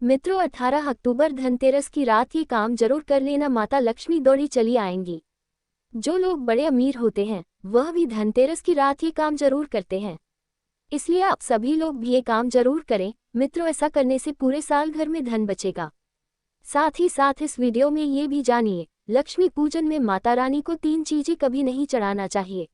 मित्रों, 18 अक्टूबर धनतेरस की रात ये काम जरूर कर लेना, माता लक्ष्मी दौड़ी चली आएंगी। जो लोग बड़े अमीर होते हैं वह भी धनतेरस की रात ये काम जरूर करते हैं, इसलिए आप सभी लोग भी ये काम जरूर करें। मित्रों, ऐसा करने से पूरे साल घर में धन बचेगा। साथ ही साथ इस वीडियो में ये भी जानिए, लक्ष्मी पूजन में माता रानी को 3 चीजें कभी नहीं चढ़ाना चाहिए।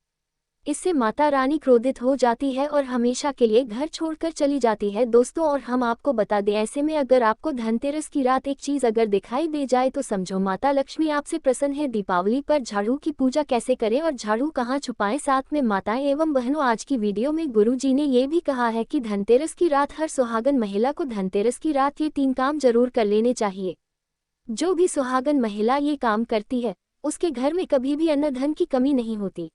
इससे माता रानी क्रोधित हो जाती है और हमेशा के लिए घर छोड़कर चली जाती है। दोस्तों, और हम आपको बता दें, ऐसे में अगर आपको धनतेरस की रात एक चीज अगर दिखाई दे जाए तो समझो माता लक्ष्मी आपसे प्रसन्न है। दीपावली पर झाड़ू की पूजा कैसे करें और झाड़ू कहाँ छुपाएं? साथ में माताएं एवं बहनों, आज की वीडियो में गुरुजी ने ये भी कहा है कि धनतेरस की रात हर सुहागन महिला को धनतेरस की रात ये 3 काम जरूर कर लेने चाहिए। जो भी सुहागन महिला ये काम करती है उसके घर में कभी भी अन्न धन की कमी नहीं होती।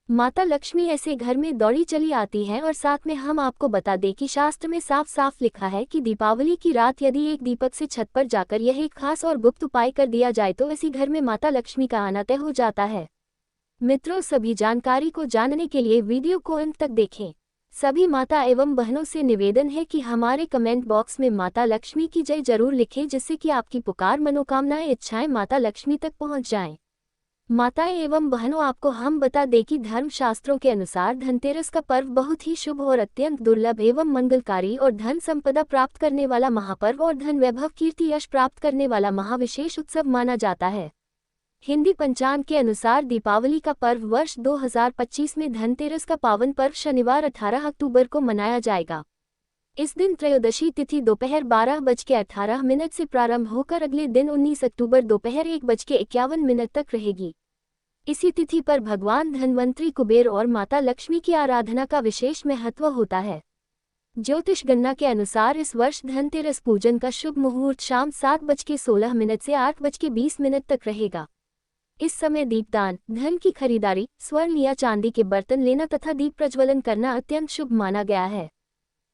माता लक्ष्मी ऐसे घर में दौड़ी चली आती है। और साथ में हम आपको बता दें कि शास्त्र में साफ साफ लिखा है कि दीपावली की रात यदि एक दीपक से छत पर जाकर यह एक खास और गुप्त उपाय कर दिया जाए तो ऐसी घर में माता लक्ष्मी का आना तय हो जाता है। मित्रों, सभी जानकारी को जानने के लिए वीडियो को अंत तक देखें। सभी माता एवं बहनों से निवेदन है कि हमारे कमेंट बॉक्स में माता लक्ष्मी की जय जरूर लिखें, जिससे कि आपकी पुकार, मनोकामनाएं, इच्छाएं माता लक्ष्मी तक पहुंच जाएं। माताएं एवं बहनों, आपको हम बता दें कि धर्म शास्त्रों के अनुसार धनतेरस का पर्व बहुत ही शुभ और अत्यंत दुर्लभ एवं मंगलकारी और धन संपदा प्राप्त करने वाला महापर्व और धन वैभव, कीर्ति, यश प्राप्त करने वाला महाविशेष उत्सव माना जाता है। हिंदी पंचांग के अनुसार दीपावली का पर्व वर्ष 2025 में धनतेरस का पावन पर्व शनिवार 18 अक्टूबर को मनाया जाएगा। इस दिन त्रयोदशी तिथि दोपहर 12:18 से प्रारंभ होकर अगले दिन 19 अक्टूबर दोपहर 1:51 तक रहेगी। इसी तिथि पर भगवान धन्वंतरी, कुबेर और माता लक्ष्मी की आराधना का विशेष महत्व होता है। ज्योतिष गणना के अनुसार इस वर्ष धनतेरस पूजन का शुभ मुहूर्त शाम 7:16 से 8:20 तक रहेगा। इस समय दीपदान, धन की खरीदारी, स्वर्ण या चांदी के बर्तन लेना तथा दीप प्रज्वलन करना अत्यंत शुभ माना गया है।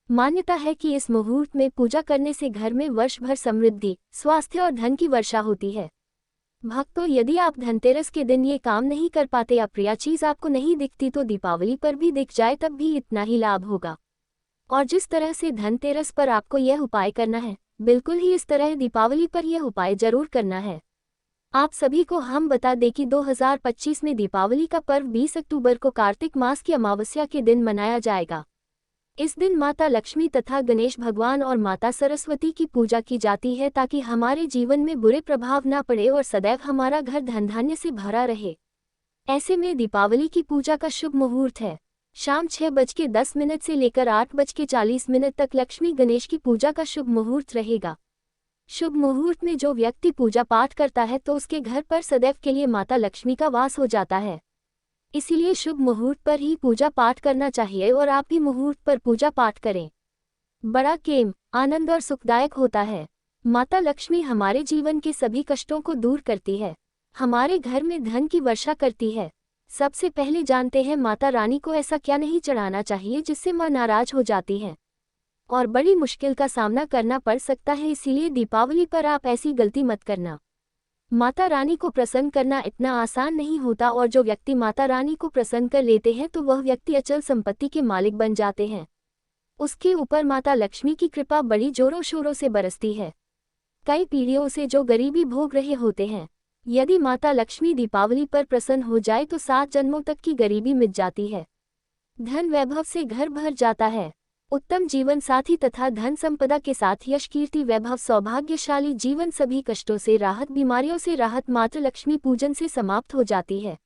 मान्यता है कि इस मुहूर्त में पूजा करने से घर में वर्ष भर समृद्धि, स्वास्थ्य और धन की वर्षा होती है। भक्तों, यदि आप धनतेरस के दिन ये काम नहीं कर पाते या प्रिय चीज आपको नहीं दिखती तो दीपावली पर भी दिख जाए तब भी इतना ही लाभ होगा। और जिस तरह से धनतेरस पर आपको यह उपाय करना है, बिल्कुल ही इस तरह दीपावली पर यह उपाय जरूर करना है। आप सभी को हम बता दें कि 2025 में दीपावली का पर्व 20 अक्टूबर को कार्तिक मास की अमावस्या के दिन मनाया जाएगा। इस दिन माता लक्ष्मी तथा गणेश भगवान और माता सरस्वती की पूजा की जाती है ताकि हमारे जीवन में बुरे प्रभाव न पड़े और सदैव हमारा घर धन धान्य से भरा रहे। ऐसे में दीपावली की पूजा का शुभ मुहूर्त है शाम 6:10 से लेकर 8:40 तक लक्ष्मी गणेश की पूजा का शुभ मुहूर्त रहेगा। शुभ मुहूर्त में जो व्यक्ति पूजा पाठ करता है तो उसके घर पर सदैव के लिए माता लक्ष्मी का वास हो जाता है। इसीलिए शुभ मुहूर्त पर ही पूजा पाठ करना चाहिए और आप भी मुहूर्त पर पूजा पाठ करें। बड़ा केम, आनंद और सुखदायक होता है। माता लक्ष्मी हमारे जीवन के सभी कष्टों को दूर करती है, हमारे घर में धन की वर्षा करती है। सबसे पहले जानते हैं माता रानी को ऐसा क्या नहीं चढ़ाना चाहिए जिससे मां नाराज हो जाती है और बड़ी मुश्किल का सामना करना पड़ सकता है। इसीलिए दीपावली पर आप ऐसी गलती मत करना। माता रानी को प्रसन्न करना इतना आसान नहीं होता और जो व्यक्ति माता रानी को प्रसन्न कर लेते हैं तो वह व्यक्ति अचल संपत्ति के मालिक बन जाते हैं। उसके ऊपर माता लक्ष्मी की कृपा बड़ी जोरों शोरों से बरसती है। कई पीढ़ियों से जो गरीबी भोग रहे होते हैं, यदि माता लक्ष्मी दीपावली पर प्रसन्न हो जाए तो 7 जन्मों तक की गरीबी मिट जाती है, धन वैभव से घर भर जाता है, उत्तम जीवन साथी तथा धन संपदा के साथ यश, कीर्ति, वैभव, सौभाग्यशाली जीवन, सभी कष्टों से राहत, बीमारियों से राहत मात्र लक्ष्मी पूजन से समाप्त हो जाती है,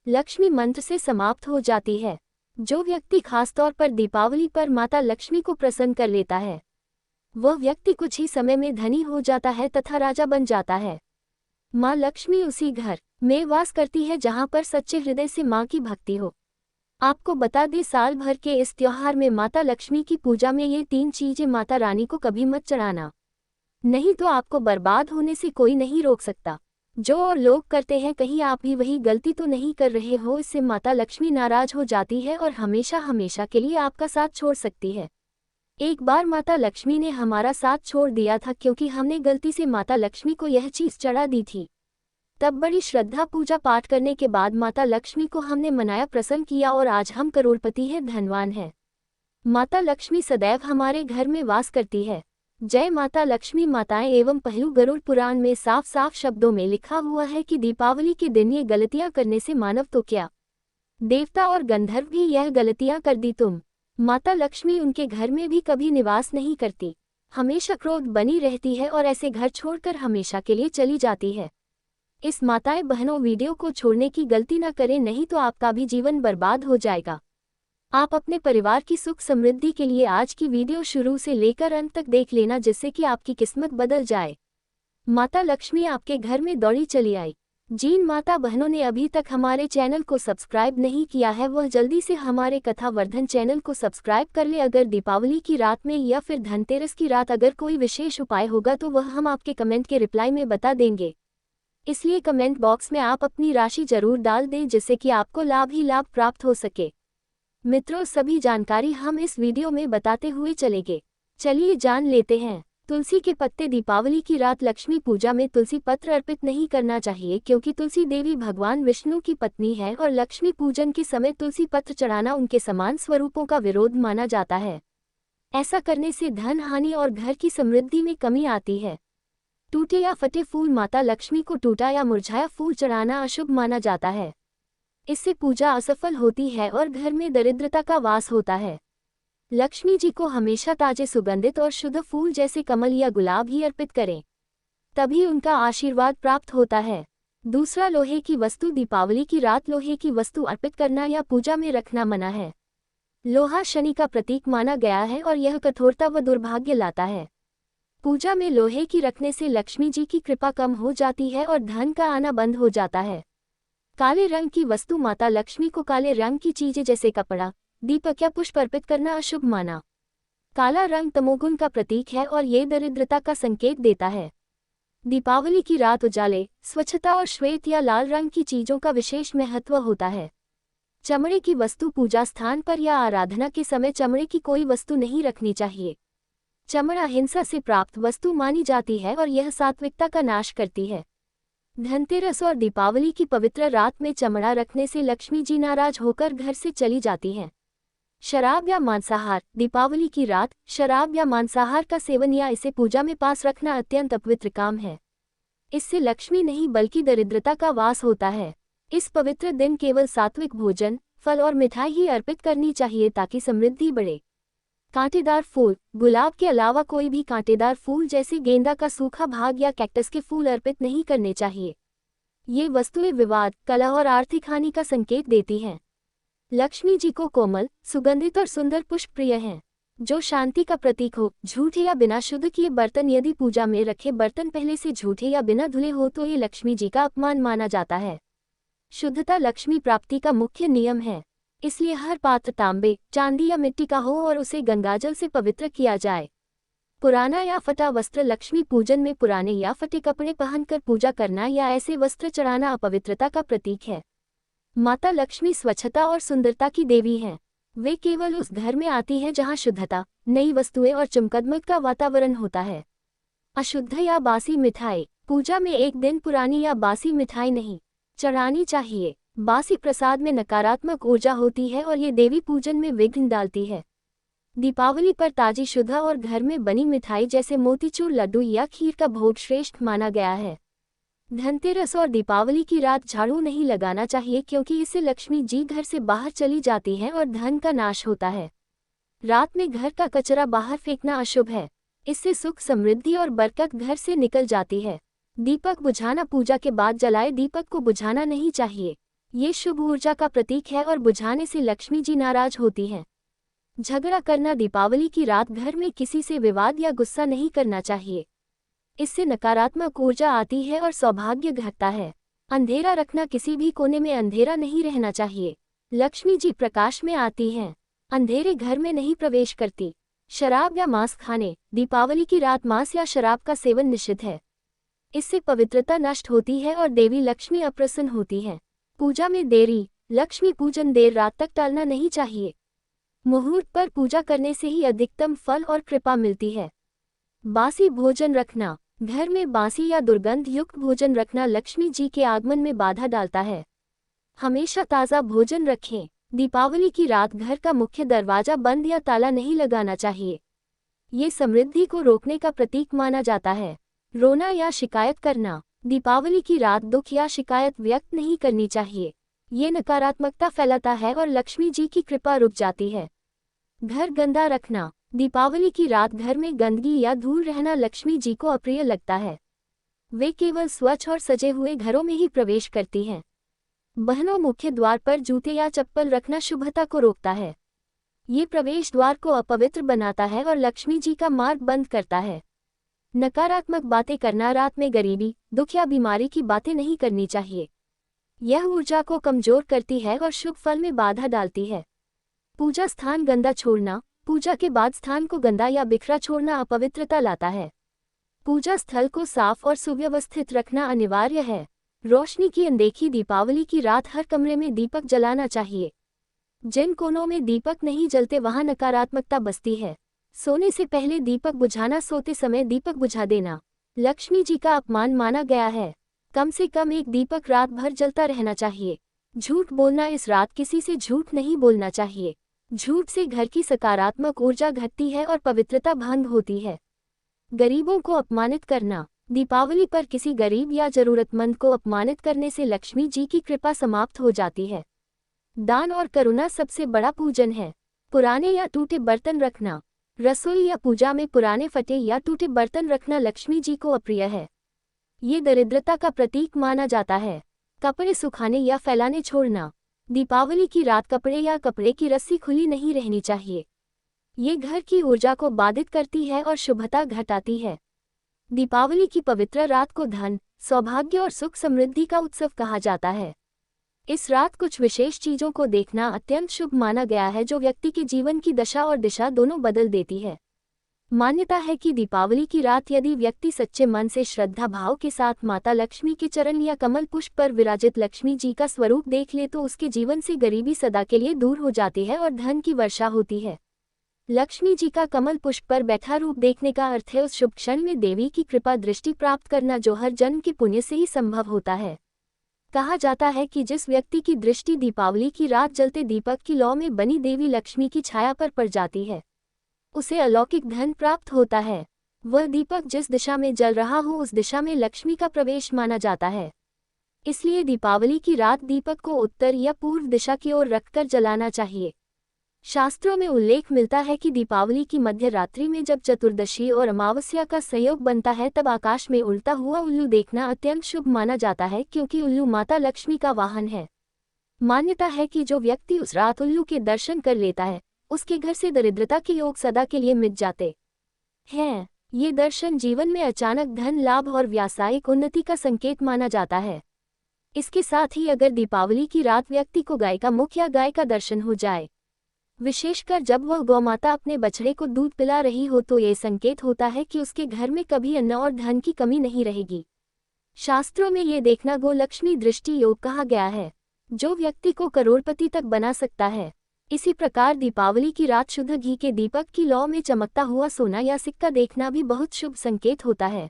लक्ष्मी मंत्र से समाप्त हो जाती है। जो व्यक्ति खासतौर पर दीपावली पर माता लक्ष्मी को प्रसन्न कर लेता है वह व्यक्ति कुछ ही समय में धनी हो जाता है तथा राजा बन जाता है। माँ लक्ष्मी उसी घर में वास करती है जहाँ पर सच्चे हृदय से माँ की भक्ति हो। आपको बता दें, साल भर के इस त्योहार में माता लक्ष्मी की पूजा में ये 3 चीजें माता रानी को कभी मत चढ़ाना, नहीं तो आपको बर्बाद होने से कोई नहीं रोक सकता। जो और लोग करते हैं, कहीं आप भी वही गलती तो नहीं कर रहे हो? इससे माता लक्ष्मी नाराज हो जाती है और हमेशा हमेशा के लिए आपका साथ छोड़ सकती है। एक बार माता लक्ष्मी ने हमारा साथ छोड़ दिया था क्योंकि हमने गलती से माता लक्ष्मी को यह चीज चढ़ा दी थी। तब बड़ी श्रद्धा पूजा पाठ करने के बाद माता लक्ष्मी को हमने मनाया, प्रसन्न किया और आज हम करोड़पति हैं, धनवान हैं। माता लक्ष्मी सदैव हमारे घर में वास करती है। जय माता लक्ष्मी माताएं एवं पहलू गरुड़ पुराण में साफ साफ शब्दों में लिखा हुआ है कि दीपावली के दिन ये गलतियां करने से मानव तो क्या, देवता और गंधर्व भी यह गलतियां कर दी तुम। माता लक्ष्मी उनके घर में भी कभी निवास नहीं करती, हमेशा क्रोध बनी रहती है और ऐसे घर छोड़कर हमेशा के लिए चली जाती है। इस माताएं बहनों वीडियो को छोड़ने की गलती न करें, नहीं तो आपका भी जीवन बर्बाद हो जाएगा। आप अपने परिवार की सुख समृद्धि के लिए आज की वीडियो शुरू से लेकर अंत तक देख लेना, जिससे कि आपकी किस्मत बदल जाए। माता लक्ष्मी आपके घर में दौड़ी चली आई। जिन माता बहनों ने अभी तक हमारे चैनल को सब्सक्राइब नहीं किया है वह जल्दी से हमारे कथा वर्धन चैनल को सब्सक्राइब कर ले। अगर दीपावली की रात में या फिर धनतेरस की रात अगर कोई विशेष उपाय होगा तो वह हम आपके कमेंट के रिप्लाई में बता देंगे, इसलिए कमेंट बॉक्स में आप अपनी राशि जरूर डाल दें, जिससे कि आपको लाभ ही लाभ प्राप्त हो सके। मित्रों, सभी जानकारी हम इस वीडियो में बताते हुए चलेंगे। चलिए जान लेते हैं। तुलसी के पत्ते। दीपावली की रात लक्ष्मी पूजा में तुलसी पत्र अर्पित नहीं करना चाहिए, क्योंकि तुलसी देवी भगवान विष्णु की पत्नी है और लक्ष्मी पूजन के समय तुलसी पत्र चढ़ाना उनके समान स्वरूपों का विरोध माना जाता है। ऐसा करने से धन हानि और घर की समृद्धि में कमी आती है। टूटे या फटे फूल। माता लक्ष्मी को टूटा या मुरझाया फूल चढ़ाना अशुभ माना जाता है। इससे पूजा असफल होती है और घर में दरिद्रता का वास होता है। लक्ष्मी जी को हमेशा ताजे सुगंधित और शुद्ध फूल जैसे कमल या गुलाब ही अर्पित करें, तभी उनका आशीर्वाद प्राप्त होता है। दूसरा, लोहे की वस्तु। दीपावली की रात लोहे की वस्तु अर्पित करना या पूजा में रखना मना है। लोहा शनि का प्रतीक माना गया है और यह कठोरता व दुर्भाग्य लाता है। पूजा में लोहे की रखने से लक्ष्मी जी की कृपा कम हो जाती है और धन का आना बंद हो जाता है। काले रंग की वस्तु। माता लक्ष्मी को काले रंग की चीजें जैसे कपड़ा, दीपक या पुष्प अर्पित करना अशुभ माना। काला रंग तमोगुण का प्रतीक है और ये दरिद्रता का संकेत देता है। दीपावली की रात उजाले, स्वच्छता और श्वेत या लाल रंग की चीजों का विशेष महत्व होता है। चमड़े की वस्तु। पूजा स्थान पर या आराधना के समय चमड़े की कोई वस्तु नहीं रखनी चाहिए। चमड़ा हिंसा से प्राप्त वस्तु मानी जाती है और यह सात्विकता का नाश करती है। धनतेरस और दीपावली की पवित्र रात में चमड़ा रखने से लक्ष्मी जी नाराज होकर घर से चली जाती हैं। शराब या मांसाहार। दीपावली की रात शराब या मांसाहार का सेवन या इसे पूजा में पास रखना अत्यंत अपवित्र काम है। इससे लक्ष्मी नहीं बल्कि दरिद्रता का वास होता है। इस पवित्र दिन केवल सात्विक भोजन, फल और मिठाई ही अर्पित करनी चाहिए ताकि समृद्धि बढ़े। कांटेदार फूल। गुलाब के अलावा कोई भी कांटेदार फूल जैसे गेंदा का सूखा भाग या कैक्टस के फूल अर्पित नहीं करने चाहिए। ये वस्तुएं विवाद, कलह और आर्थिक हानि का संकेत देती हैं। लक्ष्मी जी को कोमल, सुगंधित और सुंदर पुष्प प्रिय हैं, जो शांति का प्रतीक हो। झूठे या बिना शुद्ध किए बर्तन। यदि पूजा में रखे बर्तन पहले से झूठे या बिना धुले हो तो ये लक्ष्मी जी का अपमान माना जाता है। शुद्धता लक्ष्मी प्राप्ति का मुख्य नियम है, इसलिए हर पात्र तांबे, चांदी या मिट्टी का हो और उसे गंगाजल से पवित्र किया जाए। पुराना या फटा वस्त्र। लक्ष्मी पूजन में पुराने या फटे कपड़े पहनकर पूजा करना या ऐसे वस्त्र चढ़ाना अपवित्रता का प्रतीक है। माता लक्ष्मी स्वच्छता और सुंदरता की देवी हैं। वे केवल उस घर में आती हैं जहां शुद्धता, नई वस्तुएं और चमकदमक का वातावरण होता है। अशुद्ध या बासी मिठाई। पूजा में एक दिन पुरानी या बासी मिठाई नहीं चढ़ानी चाहिए। बासी प्रसाद में नकारात्मक ऊर्जा होती है और ये देवी पूजन में विघ्न डालती है। दीपावली पर ताजी, शुद्ध और घर में बनी मिठाई जैसे मोतीचूर, लड्डू या खीर का भोग श्रेष्ठ माना गया है। धनतेरस और दीपावली की रात झाड़ू नहीं लगाना चाहिए, क्योंकि इससे लक्ष्मी जी घर से बाहर चली जाती हैं और धन का नाश होता है। रात में घर का कचरा बाहर फेंकना अशुभ है, इससे सुख समृद्धि और बरकत घर से निकल जाती है। दीपक बुझाना। पूजा के बाद जलाए दीपक को बुझाना नहीं चाहिए, ये शुभ ऊर्जा का प्रतीक है और बुझाने से लक्ष्मी जी नाराज होती हैं। झगड़ा करना। दीपावली की रात घर में किसी से विवाद या गुस्सा नहीं करना चाहिए, इससे नकारात्मक ऊर्जा आती है और सौभाग्य घटता है। अंधेरा रखना। किसी भी कोने में अंधेरा नहीं रहना चाहिए, लक्ष्मी जी प्रकाश में आती हैं, अंधेरे घर में नहीं प्रवेश करती। शराब या मांस खाने। दीपावली की रात मांस या शराब का सेवन निषिद्ध है, इससे पवित्रता नष्ट होती है और देवी लक्ष्मी अप्रसन्न होती है। पूजा में देरी। लक्ष्मी पूजन देर रात तक टालना नहीं चाहिए, मुहूर्त पर पूजा करने से ही अधिकतम फल और कृपा मिलती है। बासी भोजन रखना। घर में बासी या दुर्गंध युक्त भोजन रखना लक्ष्मी जी के आगमन में बाधा डालता है। हमेशा ताज़ा भोजन रखें। दीपावली की रात घर का मुख्य दरवाजा बंद या ताला नहीं लगाना चाहिए, ये समृद्धि को रोकने का प्रतीक माना जाता है। रोना या शिकायत करना। दीपावली की रात दुख या शिकायत व्यक्त नहीं करनी चाहिए। ये नकारात्मकता फैलाता है और लक्ष्मी जी की कृपा रुक जाती है। घर गंदा रखना। दीपावली की रात घर में गंदगी या धूल रहना लक्ष्मी जी को अप्रिय लगता है। वे केवल स्वच्छ और सजे हुए घरों में ही प्रवेश करती हैं। बहनों, मुख्य द्वार पर जूते या चप्पल रखना शुभता को रोकता है। ये प्रवेश द्वार को अपवित्र बनाता है और लक्ष्मी जी का मार्ग बंद करता है। नकारात्मक बातें करना। रात में गरीबी, दुख या बीमारी की बातें नहीं करनी चाहिए। यह ऊर्जा को कमजोर करती है और शुभ फल में बाधा डालती है। पूजा स्थान गंदा छोड़ना। पूजा के बाद स्थान को गंदा या बिखरा छोड़ना अपवित्रता लाता है। पूजा स्थल को साफ और सुव्यवस्थित रखना अनिवार्य है। रोशनी की अनदेखी। दीपावली की रात हर कमरे में दीपक जलाना चाहिए। जिन कोनों में दीपक नहीं जलते वहां नकारात्मकता बसती है। सोने से पहले दीपक बुझाना। सोते समय दीपक बुझा देना लक्ष्मी जी का अपमान माना गया है। कम से कम एक दीपक रात भर जलता रहना चाहिए। झूठ बोलना। इस रात किसी से झूठ नहीं बोलना चाहिए। झूठ से घर की सकारात्मक ऊर्जा घटती है और पवित्रता भंग होती है। गरीबों को अपमानित करना। दीपावली पर किसी गरीब या जरूरतमंद को अपमानित करने से लक्ष्मी जी की कृपा समाप्त हो जाती है। दान और करुणा सबसे बड़ा पूजन है। पुराने या टूटे बर्तन रखना। रसोई या पूजा में पुराने फटे या टूटे बर्तन रखना लक्ष्मी जी को अप्रिय है। ये दरिद्रता का प्रतीक माना जाता है। कपड़े सुखाने या फैलाने छोड़ना। दीपावली की रात कपड़े या कपड़े की रस्सी खुली नहीं रहनी चाहिए। ये घर की ऊर्जा को बाधित करती है और शुभता घटाती है। दीपावली की पवित्र रात को धन, सौभाग्य और सुख समृद्धि का उत्सव कहा जाता है। इस रात कुछ विशेष चीजों को देखना अत्यंत शुभ माना गया है जो व्यक्ति के जीवन की दशा और दिशा दोनों बदल देती है। मान्यता है कि दीपावली की रात यदि व्यक्ति सच्चे मन से श्रद्धा भाव के साथ माता लक्ष्मी के चरण या कमल पुष्प पर विराजित लक्ष्मी जी का स्वरूप देख ले तो उसके जीवन से गरीबी सदा के लिए दूर हो जाती है और धन की वर्षा होती है। लक्ष्मी जी का कमल पुष्प पर बैठा रूप देखने का अर्थ है उस शुभ क्षण में देवी की कृपा दृष्टि प्राप्त करना जो हर जन्म के पुण्य से ही संभव होता है। कहा जाता है कि जिस व्यक्ति की दृष्टि दीपावली की रात जलते दीपक की लौ में बनी देवी लक्ष्मी की छाया पर पड़ जाती है, उसे अलौकिक धन प्राप्त होता है। वह दीपक जिस दिशा में जल रहा हो उस दिशा में लक्ष्मी का प्रवेश माना जाता है। इसलिए दीपावली की रात दीपक को उत्तर या पूर्व दिशा की ओर रखकर जलाना चाहिए। शास्त्रों में उल्लेख मिलता है कि दीपावली की मध्य रात्रि में जब चतुर्दशी और अमावस्या का संयोग बनता है तब आकाश में उड़ता हुआ उल्लू देखना अत्यंत शुभ माना जाता है क्योंकि उल्लू माता लक्ष्मी का वाहन है। मान्यता है कि जो व्यक्ति उस रात उल्लू के दर्शन कर लेता है उसके घर से दरिद्रता के योग सदा के लिए मिट जाते हैं। ये दर्शन जीवन में अचानक धन लाभ और व्यावसायिक उन्नति का संकेत माना जाता है। इसके साथ ही अगर दीपावली की रात व्यक्ति को गाय का मुख या गाय का दर्शन हो जाए, विशेषकर जब वह गौमाता अपने बछड़े को दूध पिला रही हो, तो ये संकेत होता है कि उसके घर में कभी अन्न और धन की कमी नहीं रहेगी। शास्त्रों में ये देखना गो लक्ष्मी दृष्टि योग कहा गया है जो व्यक्ति को करोड़पति तक बना सकता है। इसी प्रकार दीपावली की रात शुद्ध घी के दीपक की लौ में चमकता हुआ सोना या सिक्का देखना भी बहुत शुभ संकेत होता है।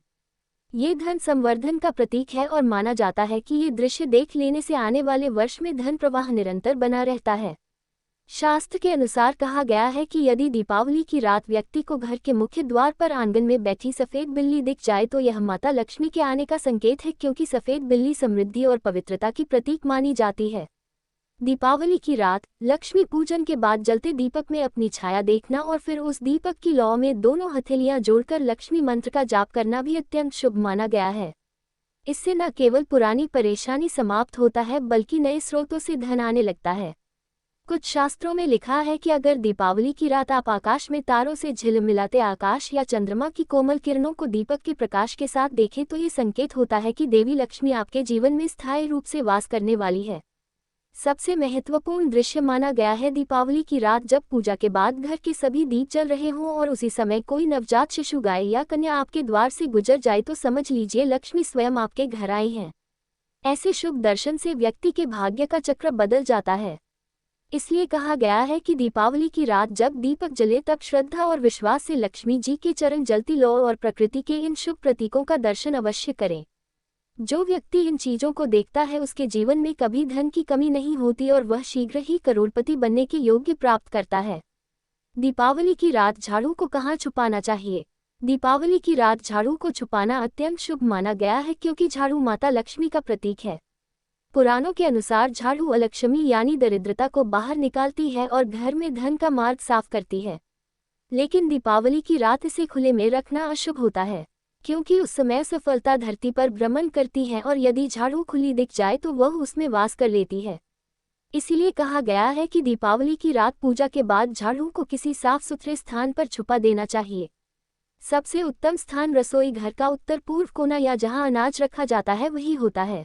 ये धन संवर्धन का प्रतीक है और माना जाता है कि ये दृश्य देख लेने से आने वाले वर्ष में धन प्रवाह निरंतर बना रहता है। शास्त्र के अनुसार कहा गया है कि यदि दीपावली की रात व्यक्ति को घर के मुख्य द्वार पर आंगन में बैठी सफेद बिल्ली दिख जाए तो यह माता लक्ष्मी के आने का संकेत है क्योंकि सफेद बिल्ली समृद्धि और पवित्रता की प्रतीक मानी जाती है। दीपावली की रात लक्ष्मी पूजन के बाद जलते दीपक में अपनी छाया देखना और फिर उस दीपक की लौ में दोनों हथेलियां जोड़कर लक्ष्मी मंत्र का जाप करना भी अत्यंत शुभ माना गया है। इससे न केवल पुरानी परेशानी समाप्त होता है बल्कि नए स्रोतों से धन आने लगता है। कुछ शास्त्रों में लिखा है कि अगर दीपावली की रात आप आकाश में तारों से झिलमिलाते आकाश या चंद्रमा की कोमल किरणों को दीपक के प्रकाश के साथ देखें तो ये संकेत होता है कि देवी लक्ष्मी आपके जीवन में स्थायी रूप से वास करने वाली है। सबसे महत्वपूर्ण दृश्य माना गया है दीपावली की रात जब पूजा के बाद घर के सभी दीप जल रहे हों और उसी समय कोई नवजात शिशु गाय या कन्या आपके द्वार से गुजर जाए तो समझ लीजिए लक्ष्मी स्वयं आपके घर आई हैं। ऐसे शुभ दर्शन से व्यक्ति के भाग्य का चक्र बदल जाता है। इसलिए कहा गया है कि दीपावली की रात जब दीपक जले तब श्रद्धा और विश्वास से लक्ष्मी जी के चरण जलती लो और प्रकृति के इन शुभ प्रतीकों का दर्शन अवश्य करें। जो व्यक्ति इन चीजों को देखता है उसके जीवन में कभी धन की कमी नहीं होती और वह शीघ्र ही करोड़पति बनने के योग्य प्राप्त करता है। दीपावली की रात झाड़ू को कहाँ छुपाना चाहिए? दीपावली की रात झाड़ू को छुपाना अत्यंत शुभ माना गया है क्योंकि झाड़ू माता लक्ष्मी का प्रतीक है। पुराणों के अनुसार झाड़ू अलक्ष्मी यानी दरिद्रता को बाहर निकालती है और घर में धन का मार्ग साफ करती है। लेकिन दीपावली की रात इसे खुले में रखना अशुभ होता है, क्योंकि उस समय सफलता धरती पर भ्रमण करती है और यदि झाड़ू खुली दिख जाए तो वह उसमें वास कर लेती है। इसीलिए कहा गया है कि दीपावली की रात पूजा के बाद झाड़ू को किसी साफ सुथरे स्थान पर छुपा देना चाहिए। सबसे उत्तम स्थान रसोई घर का उत्तर पूर्व कोना या जहां अनाज रखा जाता है वही होता है।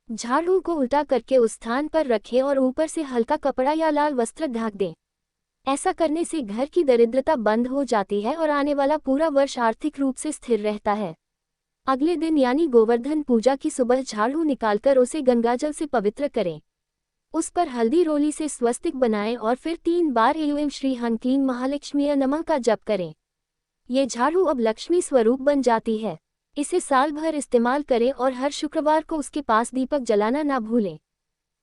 झाड़ू को उल्टा करके उस स्थान पर रखें और ऊपर से हल्का कपड़ा या लाल वस्त्र ढक दें। ऐसा करने से घर की दरिद्रता बंद हो जाती है और आने वाला पूरा वर्ष आर्थिक रूप से स्थिर रहता है। अगले दिन यानी गोवर्धन पूजा की सुबह झाड़ू निकालकर उसे गंगाजल से पवित्र करें। उस पर हल्दी रोली से स्वस्तिक बनाएं और फिर 3 बार एवं श्री हं क्लीं महालक्ष्मीय नमः का जप करें। ये झाड़ू अब लक्ष्मी स्वरूप बन जाती है। इसे साल भर इस्तेमाल करें और हर शुक्रवार को उसके पास दीपक जलाना ना भूलें।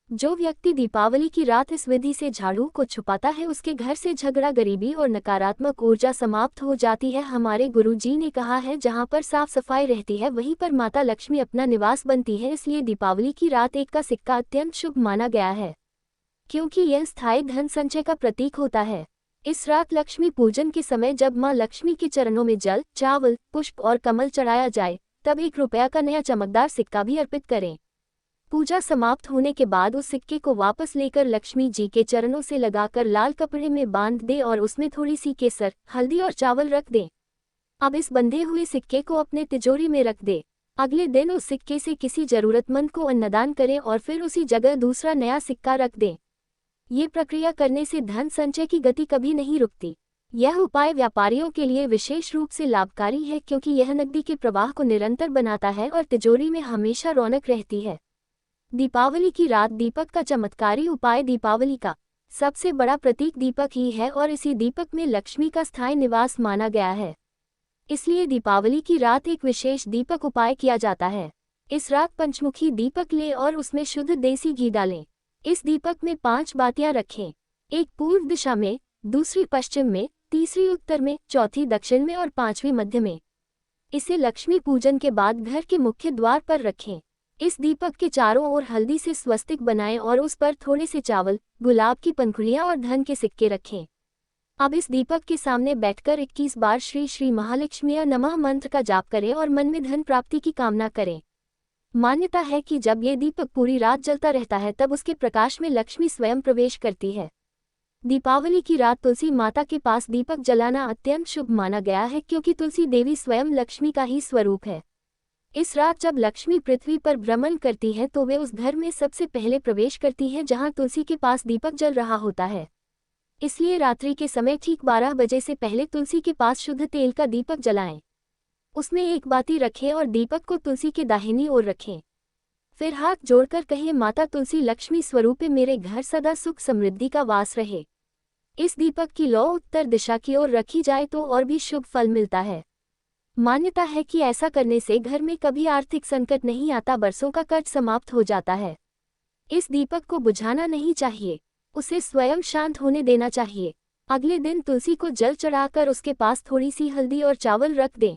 जो व्यक्ति दीपावली की रात इस विधि से झाड़ू को छुपाता है उसके घर से झगड़ा, गरीबी और नकारात्मक ऊर्जा समाप्त हो जाती है। हमारे गुरुजी ने कहा है, जहाँ पर साफ सफाई रहती है वहीं पर माता लक्ष्मी अपना निवास बनती है। इसलिए दीपावली की रात एक का सिक्का अत्यंत शुभ माना गया है, क्योंकि यह स्थायी धन संचय का प्रतीक होता है। इस रात लक्ष्मी पूजन के समय जब मां लक्ष्मी के चरणों में जल, चावल, पुष्प और कमल चढ़ाया जाए, तब 1 रुपया का नया चमकदार सिक्का भी अर्पित करें। पूजा समाप्त होने के बाद उस सिक्के को वापस लेकर लक्ष्मी जी के चरणों से लगाकर लाल कपड़े में बांध दें और उसमें थोड़ी सी केसर, हल्दी और चावल रख दें। अब इस बंधे हुए सिक्के को अपने तिजोरी में रख दें। अगले दिन उस सिक्के से किसी जरूरतमंद को अन्नदान करें और फिर उसी जगह दूसरा नया सिक्का रख दें। ये प्रक्रिया करने से धन संचय की गति कभी नहीं रुकती। यह उपाय व्यापारियों के लिए विशेष रूप से लाभकारी है क्योंकि यह नकदी के प्रवाह को निरंतर बनाता है और तिजोरी में हमेशा रौनक रहती है। दीपावली की रात दीपक का चमत्कारी उपाय। दीपावली का सबसे बड़ा प्रतीक दीपक ही है और इसी दीपक में लक्ष्मी का स्थायी निवास माना गया है। इसलिए दीपावली की रात एक विशेष दीपक उपाय किया जाता है। इस रात पंचमुखी दीपक लें और उसमें शुद्ध देसी घी डालें। इस दीपक में 5 बातियां रखें, एक पूर्व दिशा में, दूसरी पश्चिम में, तीसरी उत्तर में, चौथी दक्षिण में और 5वीं मध्य में। इसे लक्ष्मी पूजन के बाद घर के मुख्य द्वार पर रखें। इस दीपक के चारों ओर हल्दी से स्वस्तिक बनाएं और उस पर थोड़े से चावल, गुलाब की पंखुड़ियां और धन के सिक्के रखें। अब इस दीपक के सामने बैठकर 21 बार श्री श्री महालक्ष्मीय नमः मंत्र का जाप करें और मन में धन प्राप्ति की कामना करें। मान्यता है कि जब ये दीपक पूरी रात जलता रहता है तब उसके प्रकाश में लक्ष्मी स्वयं प्रवेश करती है। दीपावली की रात तुलसी माता के पास दीपक जलाना अत्यंत शुभ माना गया है क्योंकि तुलसी देवी स्वयं लक्ष्मी का ही स्वरूप है। इस रात जब लक्ष्मी पृथ्वी पर भ्रमण करती है तो वे उस घर में सबसे पहले प्रवेश करती है जहां तुलसी के पास दीपक जल रहा होता है। इसलिए रात्रि के समय ठीक 12 बजे से पहले तुलसी के पास शुद्ध तेल का दीपक जलाएं। उसमें एक बाती रखें और दीपक को तुलसी के दाहिनी ओर रखें। फिर हाथ जोड़कर कहें, माता तुलसी लक्ष्मी स्वरूपे मेरे घर सदा सुख समृद्धि का वास रहे। इस दीपक की लौ उत्तर दिशा की ओर रखी जाए तो और भी शुभ फल मिलता है। मान्यता है कि ऐसा करने से घर में कभी आर्थिक संकट नहीं आता, बरसों का कर्ज समाप्त हो जाता है। इस दीपक को बुझाना नहीं चाहिए, उसे स्वयं शांत होने देना चाहिए। अगले दिन तुलसी को जल चढ़ाकर उसके पास थोड़ी सी हल्दी और चावल रख दें।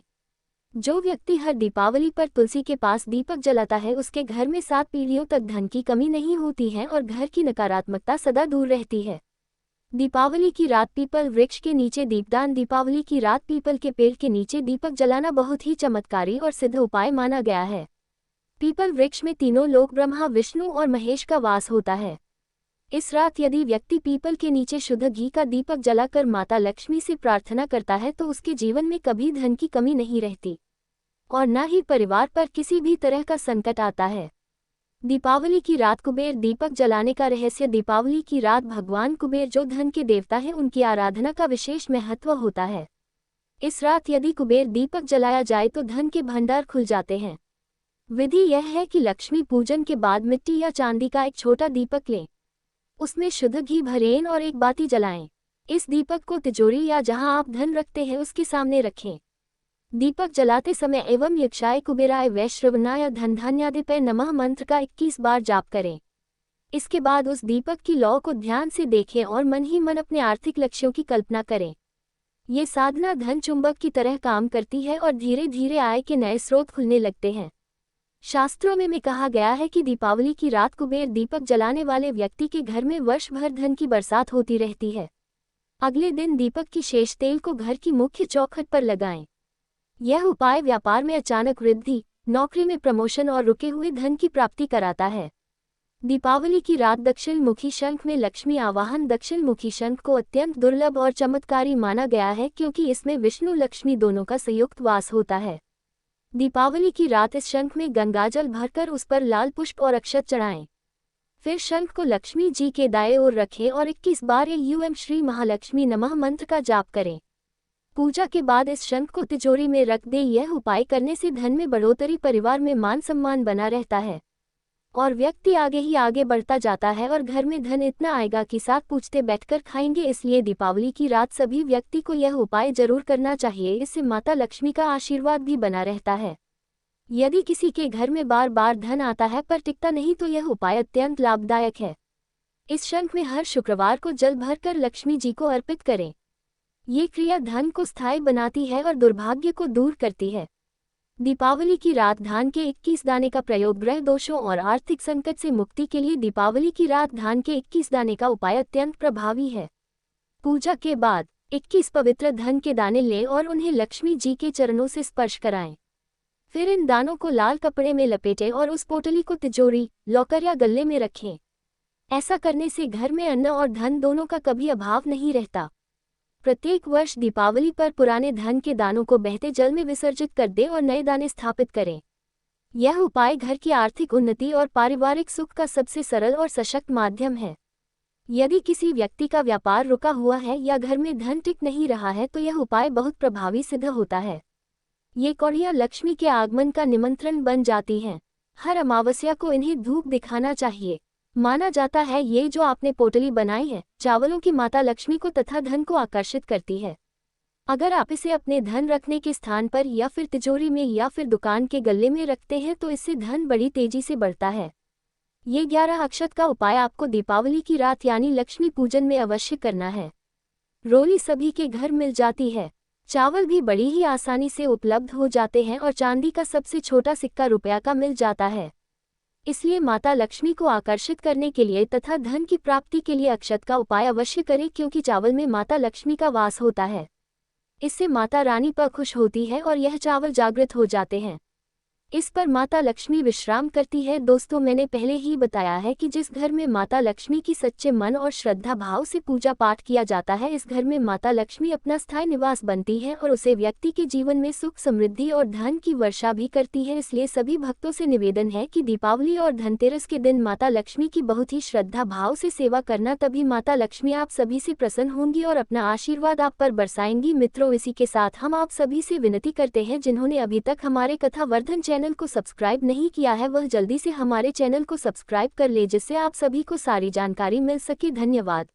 जो व्यक्ति हर दीपावली पर तुलसी के पास दीपक जलाता है उसके घर में 7 पीढ़ियों तक धन की कमी नहीं होती है और घर की नकारात्मकता सदा दूर रहती है। दीपावली की रात पीपल वृक्ष के नीचे दीपदान। दीपावली की रात पीपल के पेड़ के नीचे दीपक जलाना बहुत ही चमत्कारी और सिद्ध उपाय माना गया है। पीपल वृक्ष में तीनों लोक ब्रह्मा, विष्णु और महेश का वास होता है। इस रात यदि व्यक्ति पीपल के नीचे शुद्ध घी का दीपक जलाकर माता लक्ष्मी से प्रार्थना करता है तो उसके जीवन में कभी धन की कमी नहीं रहती और न ही परिवार पर किसी भी तरह का संकट आता है। दीपावली की रात कुबेर दीपक जलाने का रहस्य। दीपावली की रात भगवान कुबेर जो धन के देवता हैं उनकी आराधना का विशेष महत्व होता है। इस रात यदि कुबेर दीपक जलाया जाए तो धन के भंडार खुल जाते हैं। विधि यह है कि लक्ष्मी पूजन के बाद मिट्टी या चांदी का एक छोटा दीपक लें, उसमें शुद्ध घी भरें और एक बाती जलाएं। इस दीपक को तिजोरी या जहां आप धन रखते हैं उसके सामने रखें। दीपक जलाते समय एवं यक्षाय कुबेराय वैश्रवणाय धनधान्यादिपय नमः मंत्र का 21 बार जाप करें। इसके बाद उस दीपक की लौ को ध्यान से देखें और मन ही मन अपने आर्थिक लक्ष्यों की कल्पना करें। ये साधना धन चुंबक की तरह काम करती है और धीरे धीरे आय के नए स्रोत खुलने लगते हैं। शास्त्रों में कहा गया है कि दीपावली की रात कुबेर दीपक जलाने वाले व्यक्ति के घर में वर्ष भर धन की बरसात होती रहती है। अगले दिन दीपक की शेष तेल को घर की मुख्य चौखट पर लगाएं। यह उपाय व्यापार में अचानक वृद्धि, नौकरी में प्रमोशन और रुके हुए धन की प्राप्ति कराता है। दीपावली की रात दक्षिण मुखी शंख में लक्ष्मी आवाहन। दक्षिण मुखी शंख को अत्यंत दुर्लभ और चमत्कारी माना गया है क्योंकि इसमें विष्णु लक्ष्मी दोनों का संयुक्त वास होता है। दीपावली की रात इस शंख में गंगाजल भरकर उस पर लाल पुष्प और अक्षत चढ़ाएं। फिर शंख को लक्ष्मी जी के दाएं ओर रखें और 21 बार यूएम श्री महालक्ष्मी नमः मंत्र का जाप करें। पूजा के बाद इस शंख को तिजोरी में रख दें। यह उपाय करने से धन में बढ़ोतरी, परिवार में मान सम्मान बना रहता है और व्यक्ति आगे ही आगे बढ़ता जाता है और घर में धन इतना आएगा कि साथ पूछते बैठकर खाएंगे। इसलिए दीपावली की रात सभी व्यक्ति को यह उपाय जरूर करना चाहिए। इससे माता लक्ष्मी का आशीर्वाद भी बना रहता है। यदि किसी के घर में बार बार धन आता है पर टिकता नहीं तो यह उपाय अत्यंत लाभदायक है। इस शंख में हर शुक्रवार को जल भरकर लक्ष्मी जी को अर्पित करें। ये क्रिया धन को स्थायी बनाती है और दुर्भाग्य को दूर करती है। दीपावली की रात धान के 21 दाने का प्रयोग ग्रह दोषों और आर्थिक संकट से मुक्ति के लिए दीपावली की रात धान के 21 दाने का उपाय अत्यंत प्रभावी है। पूजा के बाद 21 पवित्र धन के दाने लें और उन्हें लक्ष्मी जी के चरणों से स्पर्श कराएं। फिर इन दानों को लाल कपड़े में लपेटें और उस पोटली को तिजोरी, लॉकर या गल्ले में रखें। ऐसा करने से घर में अन्न और धन दोनों का कभी अभाव नहीं रहता। प्रत्येक वर्ष दीपावली पर पुराने धन के दानों को बहते जल में विसर्जित कर दें और नए दाने स्थापित करें। यह उपाय घर की आर्थिक उन्नति और पारिवारिक सुख का सबसे सरल और सशक्त माध्यम है। यदि किसी व्यक्ति का व्यापार रुका हुआ है या घर में धन टिक नहीं रहा है तो यह उपाय बहुत प्रभावी सिद्ध होता है। ये कौड़ियाँ लक्ष्मी के आगमन का निमंत्रण बन जाती हैं। हर अमावस्या को इन्हें धूप दिखाना चाहिए। माना जाता है ये जो आपने पोटली बनाई है चावलों की माता लक्ष्मी को तथा धन को आकर्षित करती है। अगर आप इसे अपने धन रखने के स्थान पर या फिर तिजोरी में या फिर दुकान के गल्ले में रखते हैं तो इससे धन बड़ी तेजी से बढ़ता है। ये 11 अक्षत का उपाय आपको दीपावली की रात यानी लक्ष्मी पूजन में अवश्य करना है। रोली सभी के घर मिल जाती है। चावल भी बड़ी ही आसानी से उपलब्ध हो जाते हैं और चांदी का सबसे छोटा सिक्का रुपया का मिल जाता है। इसलिए माता लक्ष्मी को आकर्षित करने के लिए तथा धन की प्राप्ति के लिए अक्षत का उपाय अवश्य करें क्योंकि चावल में माता लक्ष्मी का वास होता है। इससे माता रानी पर खुश होती है और यह चावल जागृत हो जाते हैं। इस पर माता लक्ष्मी विश्राम करती है। दोस्तों, मैंने पहले ही बताया है कि जिस घर में माता लक्ष्मी की सच्चे मन और श्रद्धा भाव से पूजा पाठ किया जाता है इस घर में माता लक्ष्मी अपना स्थायी निवास बनती है और उसे व्यक्ति के जीवन में सुख, समृद्धि और धन की वर्षा भी करती है। इसलिए सभी भक्तों से निवेदन है कि दीपावली और धनतेरस के दिन माता लक्ष्मी की बहुत ही श्रद्धा भाव से सेवा करना, तभी माता लक्ष्मी आप सभी से प्रसन्न होंगी और अपना आशीर्वाद आप पर बरसाएंगी। मित्रों, इसी के साथ हम आप सभी से विनती करते हैं जिन्होंने अभी तक हमारे कथा वर्धन चैनल को सब्सक्राइब नहीं किया है वह जल्दी से हमारे चैनल को सब्सक्राइब कर ले जिससे आप सभी को सारी जानकारी मिल सके। धन्यवाद।